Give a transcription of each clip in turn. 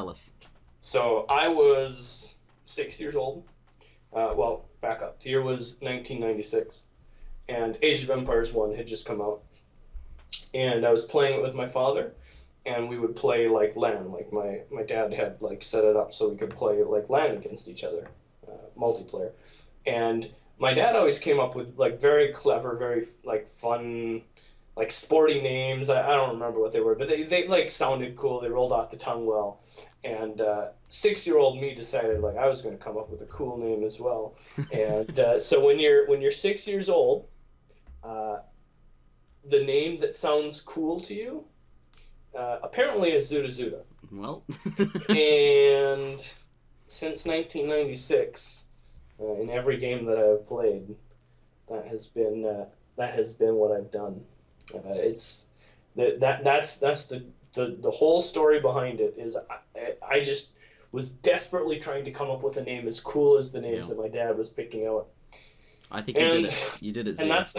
Tell us. So I was 6 years old. Well, back up. The year was 1996, and Age of Empires 1 had just come out. And I was playing it with my father, and we would play like LAN. Like my dad had like set it up so we could play like LAN against each other, multiplayer. And my dad always came up with like very clever, very like fun, like sporty names. I don't remember what they were, but they like sounded cool. They rolled off the tongue well. And 6-year-old me decided like I was going to come up with a cool name as well. And so when you're 6 years old, the name that sounds cool to you apparently is Zuta. Well. And since 1996, in every game that I've played, that has been what I've done. It's that's the whole story behind it is I just was desperately trying to come up with a name as cool as the names that my dad was picking out. I think you did it. You did it, and that's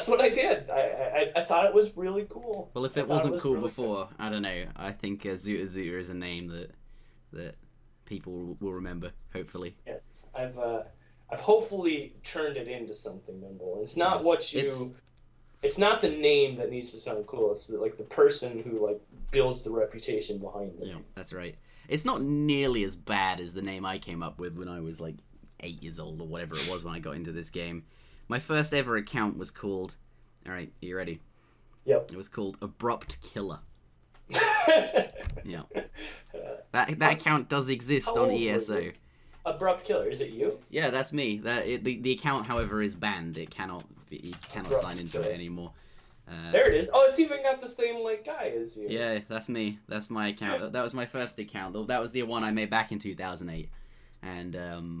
what I did. I thought it was really cool. Well, if it wasn't cool really before, I don't know. I think Zuta is a name that people will remember. Hopefully. Yes, I've hopefully turned it into something memorable. It's not what you. It's not the name that needs to sound cool. It's like the person who like builds the reputation behind it. Yeah, that's right. It's not nearly as bad as the name I came up with when I was like 8 years old or whatever it was when I got into this game. My first ever account was called... Alright, are you ready? Yep. It was called Abrupt Killer. Yeah. That account does exist on ESO. Abrupt Killer, is it you? Yeah, that's me. The account, however, is banned. You cannot sign into it anymore. There it is. Oh, it's even got the same like guy as you. Yeah, that's me. That's my account. That was my first account. That was the one I made back in 2008. And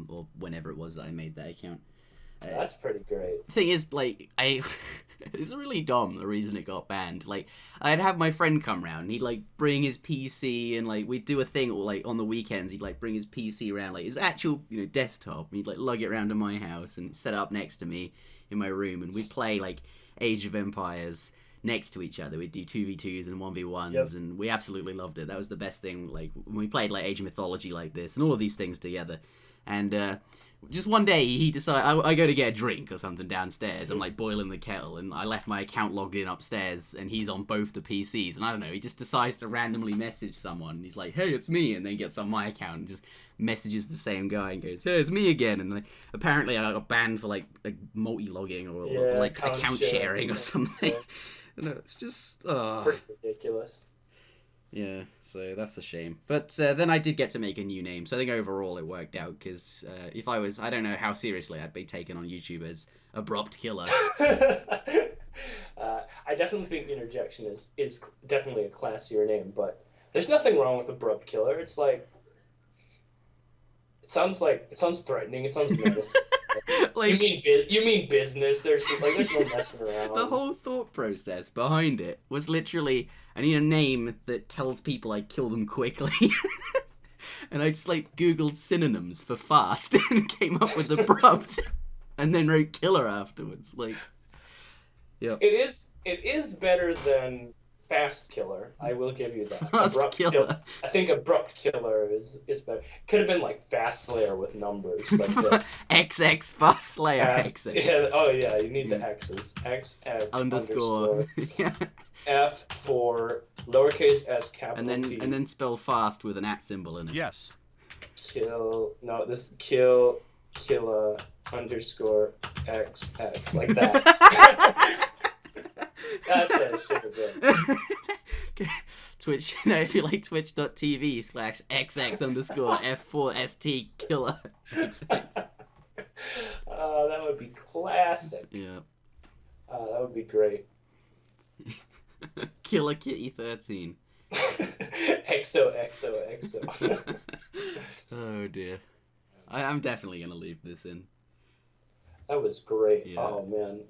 or whenever it was that I made that account. That's pretty great. The thing is, like, it's really dumb, the reason it got banned. Like, I'd have my friend come round, and he'd, like, bring his PC, and, like, we'd do a thing, or, like, on the weekends, he'd, like, bring his PC around, like, his actual, desktop, and he'd, like, lug it around to my house, and set it up next to me in my room, and we'd play, like, Age of Empires next to each other. We'd do 2v2s and 1v1s, and we absolutely loved it. That was the best thing, like, when we played, like, Age of Mythology like this, and all of these things together. And, just one day, he decided, I go to get a drink or something downstairs. I'm, like, boiling the kettle, and I left my account logged in upstairs, and he's on both the PCs. And I don't know, he just decides to randomly message someone. He's like, hey, it's me. And then he gets on my account and just messages the same guy and goes, hey, it's me again. And, like, apparently I got banned for, like multi-logging or like, account sharing or something. No, it's just... Pretty ridiculous. Yeah, so that's a shame. But then I did get to make a new name, so I think overall it worked out, because if I don't know how seriously I'd be taken on YouTube as Abrupt Killer. I definitely think Interjection is definitely a classier name, but there's nothing wrong with Abrupt Killer. It's like... It sounds threatening, it sounds menacing. Like, you mean business? There's no messing around. The whole thought process behind it was literally, I need a name that tells people I kill them quickly. And I just like Googled synonyms for fast and came up with abrupt, and then wrote killer afterwards. Like, yeah. It is better than Fast Killer. I will give you that. Fast Killer. I think Abrupt Killer is better. Could have been like Fast Slayer with numbers. Like XX Fast Slayer XX. Yeah. Oh yeah. You need the X's. XX underscore. Yeah. F for lowercase s capital T. And then spell fast with an @ symbol in it. Yes. Killer underscore XX like that. That's what it should have been. Twitch, if you like twitch.tv/XX_F4ST killer. That would be classic. Yeah. That would be great. Killer Kitty 13. XO. Oh dear. I'm definitely gonna leave this in. That was great. Yeah. Oh man.